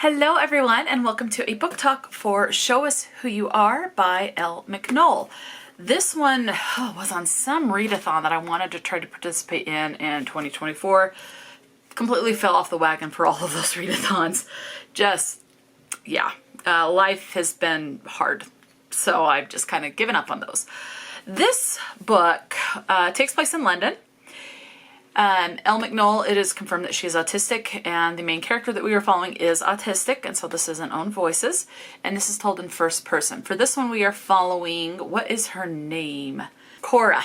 Hello everyone and welcome to a book talk for Show Us Who You Are by Elle McNicoll. This one was on some readathon that I wanted to try to participate in 2024. Completely fell off the wagon for all of those readathons. Life has been hard, so I've just kind of given up on those. This book takes place in London. Elle McNicoll, it is confirmed that she is autistic, and the main character that we are following is autistic, and so this is in own voices, and this is told in first person. For this one, we are following, what is her name? Cora.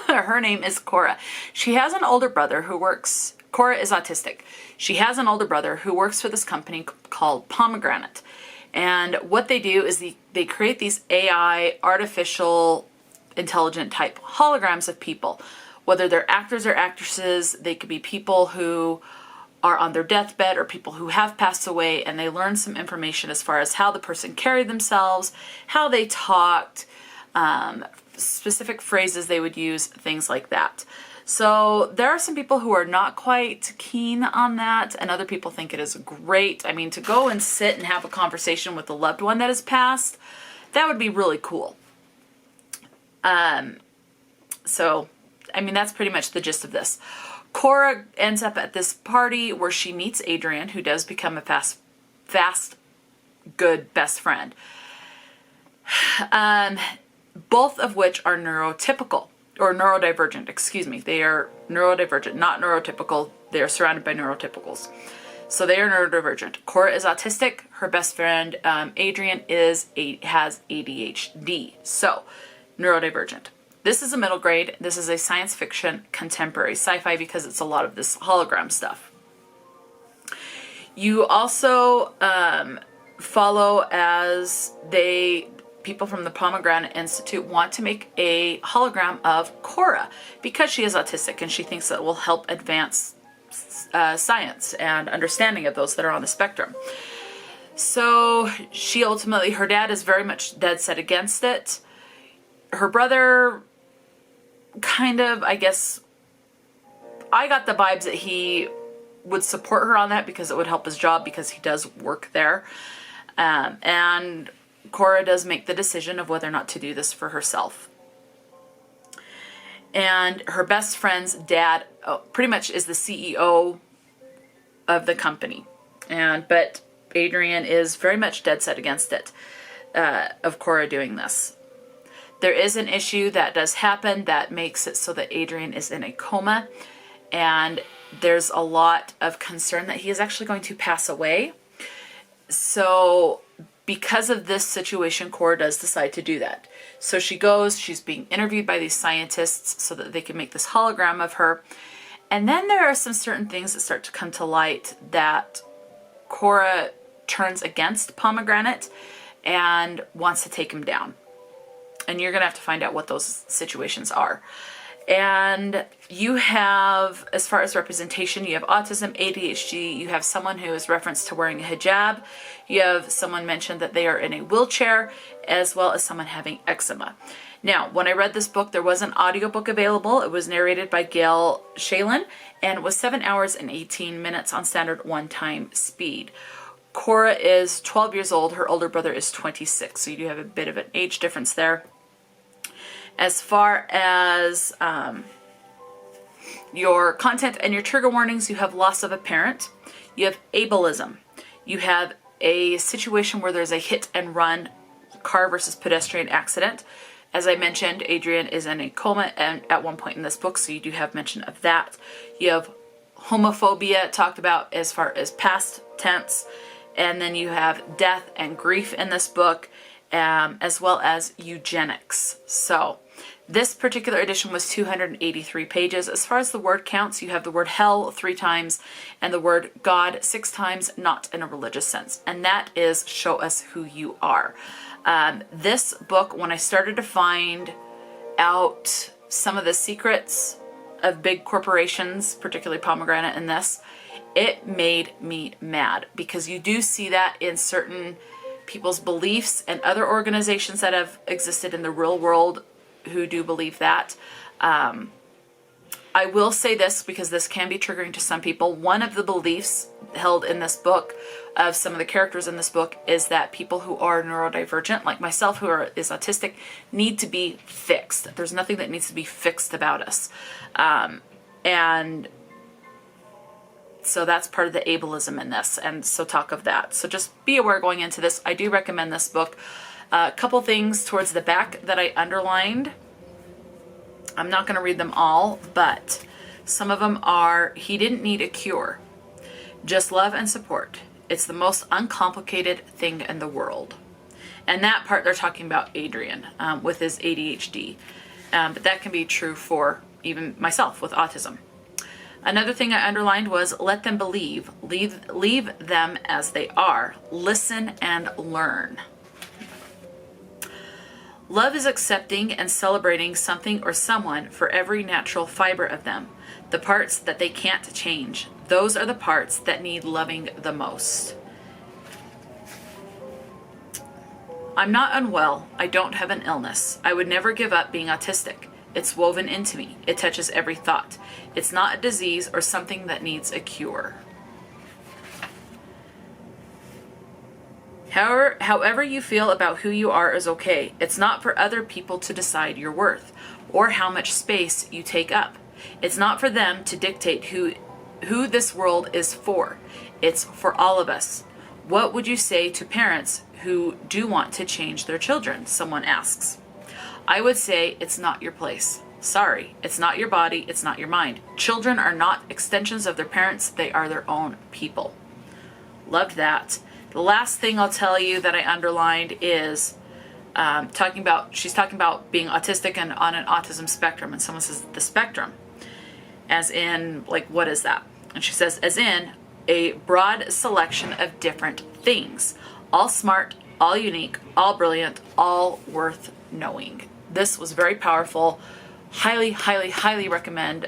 Her name is Cora. She has an older brother who works, Cora is autistic. She has an older brother who works for this company called Pomegranate, and what they do is they create these AI, artificial, intelligent type holograms of people. Whether they're actors or actresses, they could be people who are on their deathbed or people who have passed away, and they learn some information as far as how the person carried themselves, how they talked, specific phrases they would use, things like that. So there are some people who are not quite keen on that, and other people think it is great. I mean, to go and sit and have a conversation with a loved one that has passed, that would be really cool. That's pretty much the gist of this. Cora ends up at this party where she meets Adrian, who does become a fast, good best friend. Both of which are neurotypical, or neurodivergent, excuse me. They are neurodivergent, not neurotypical. They are surrounded by neurotypicals. So they are neurodivergent. Cora is autistic. Her best friend, Adrian, has ADHD. So, neurodivergent. This is a middle grade. This is a science fiction contemporary sci-fi because it's a lot of this hologram stuff. You also follow as people from the Pomegranate Institute want to make a hologram of Cora because she is autistic, and she thinks that will help advance science and understanding of those that are on the spectrum. So her dad is very much dead set against it. Her brother kind of, I guess, I got the vibes that he would support her on that because it would help his job because he does work there. And Cora does make the decision of whether or not to do this for herself. And her best friend's dad pretty much is the CEO of the company. But Adrian is very much dead set against it, of Cora doing this. There is an issue that does happen that makes it so that Adrian is in a coma, and there's a lot of concern that he is actually going to pass away. So because of this situation, Cora does decide to do that. So she's being interviewed by these scientists so that they can make this hologram of her. And then there are some certain things that start to come to light that Cora turns against Pomegranate and wants to take him down. And you're going to have to find out what those situations are. And you have, as far as representation, you have autism, ADHD, you have someone who is referenced to wearing a hijab, you have someone mentioned that they are in a wheelchair, as well as someone having eczema. Now, when I read this book, there was an audiobook available. It was narrated by Gail Shalin, and it was 7 hours and 18 minutes on standard one-time speed. Cora is 12 years old. Her older brother is 26, so you do have a bit of an age difference there. As far as your content and your trigger warnings, you have loss of a parent. You have ableism. You have a situation where there's a hit and run car versus pedestrian accident. As I mentioned, Adrian is in a coma at one point in this book, so you do have mention of that. You have homophobia talked about as far as past tense. And then you have death and grief in this book, as well as eugenics. So this particular edition was 283 pages. As far as the word counts, you have the word hell 3 times and the word God 6 times, not in a religious sense. And that is Show Us Who You Are. This book, when I started to find out some of the secrets of big corporations, particularly Pomegranate in this, it made me mad, because you do see that in certain people's beliefs and other organizations that have existed in the real world who do believe that. I will say this because this can be triggering to some people. One of the beliefs held in this book of some of the characters in this book is that people who are neurodivergent, like myself, is autistic, need to be fixed. There's nothing that needs to be fixed about us. And so that's part of the ableism in this. And so talk of that. So just be aware going into this. I do recommend this book. A couple things towards the back that I underlined. I'm not going to read them all, but some of them are, he didn't need a cure. Just love and support. It's the most uncomplicated thing in the world. And that part they're talking about Adrian with his ADHD. But that can be true for even myself with autism. Another thing I underlined was let them believe. Leave them as they are. Listen and learn. Love is accepting and celebrating something or someone for every natural fiber of them. The parts that they can't change. Those are the parts that need loving the most. I'm not unwell. I don't have an illness. I would never give up being autistic. It's woven into me. It touches every thought. It's not a disease or something that needs a cure. However you feel about who you are is okay. It's not for other people to decide your worth or how much space you take up. It's not for them to dictate who this world is for. It's for all of us. What would you say to parents who do want to change their children? Someone asks. I would say it's not your place. Sorry, it's not your body, it's not your mind. Children are not extensions of their parents, they are their own people. Loved that. The last thing I'll tell you that I underlined is she's talking about being autistic and on an autism spectrum. And someone says the spectrum, as in, like, what is that? And she says, as in a broad selection of different things, all smart, all unique, all brilliant, all worth knowing. This was very powerful. Highly, highly, highly recommend,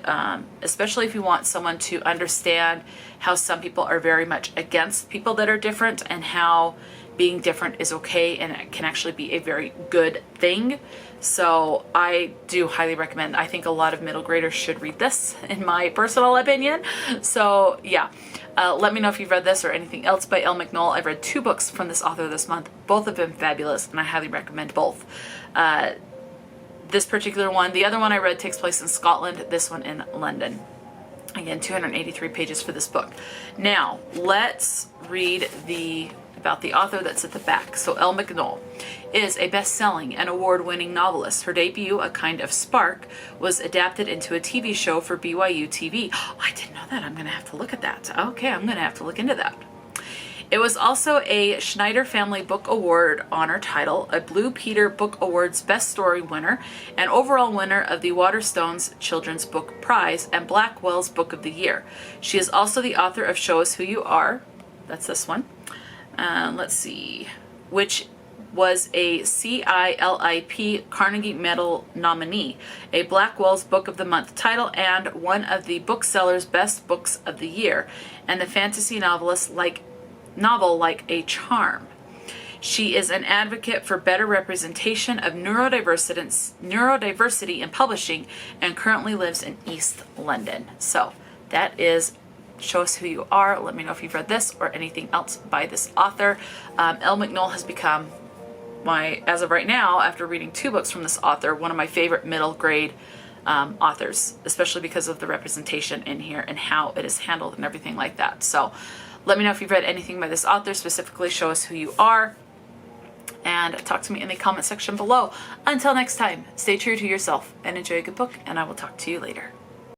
especially if you want someone to understand how some people are very much against people that are different and how being different is okay and it can actually be a very good thing. So I do highly recommend. I think a lot of middle graders should read this, in my personal opinion. So yeah, let me know if you've read this or anything else by Elle McNicoll. I've read 2 books from this author this month. Both have been fabulous and I highly recommend both. This particular one, the other one I read takes place in Scotland, this one in London. Again, 283 pages for this book. Now, let's read about the author that's at the back. So Elle McNicoll is a best-selling and award-winning novelist. Her debut, A Kind of Spark, was adapted into a TV show for BYU TV. Oh, I didn't know that. I'm going to have to look at that. Okay, I'm going to have to look into that. It was also a Schneider Family Book Award honor title, a Blue Peter Book Awards Best Story winner, and overall winner of the Waterstones Children's Book Prize and Blackwell's Book of the Year. She is also the author of Show Us Who You Are. That's this one. Let's see. Which was a CILIP Carnegie Medal nominee, a Blackwell's Book of the Month title, and one of the Booksellers' Best Books of the Year, and the fantasy novel Like a Charm. She is an advocate for better representation of neurodiversity in publishing and currently lives in East London. So that is Show Us Who You Are. Let me know if you've read this or anything else by this author. Elle McNicoll has become as of right now, after reading 2 books from this author, one of my favorite middle grade authors, especially because of the representation in here and how it is handled and everything like that. So let me know if you've read anything by this author, specifically Show Us Who You Are, and talk to me in the comment section below. Until next time, stay true to yourself and enjoy a good book, and I will talk to you later.